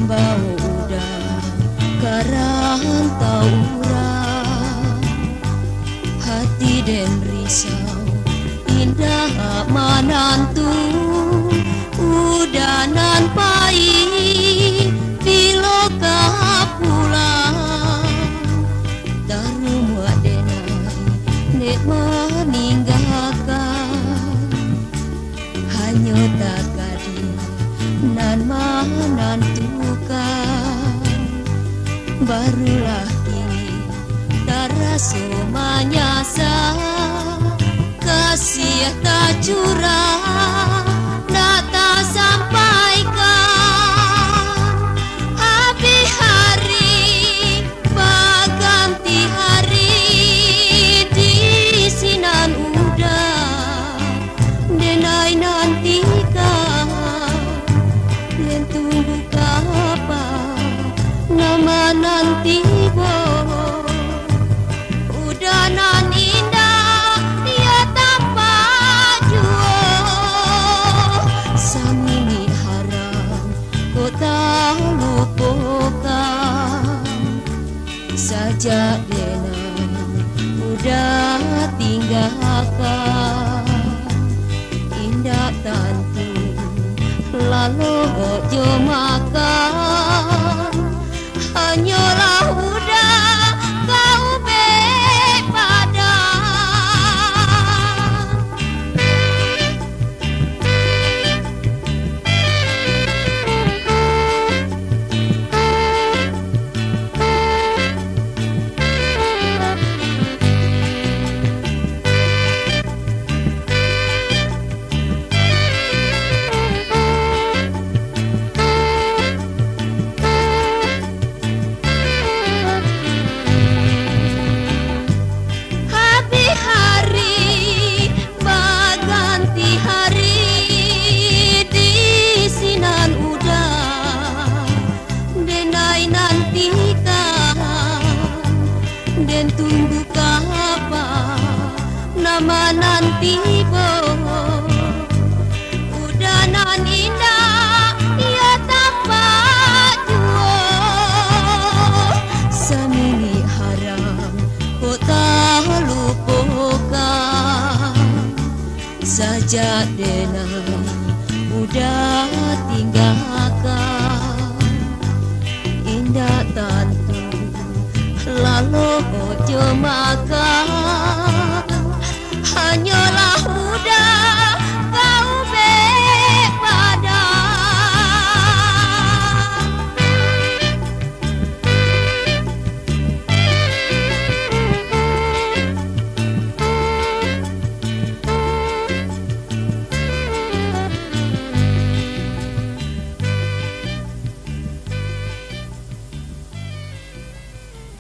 bau udah karantau urang, hati den risau indah manantu udanan pai bilo pulang tarum wadenai nek meninggalkan hanya tak kadi nan menentukan barulah kini taraso manyasa kasih tak curah tak sampaikan hari berganti hari di sinan udah denai nantikan yang tunggu kapan nama nanti udah nan indah dia tanpa jual samini haram kota lupakan saja denai udah tinggalkan indah tantu lalu ojo makan hanyalah udah kau bepadan. Dan tunggu kapan nama nanti udah nan indah ia tanpa jual samini haram kota lupakan saja denai udah tinggalkan indah tantu lalu ojo makan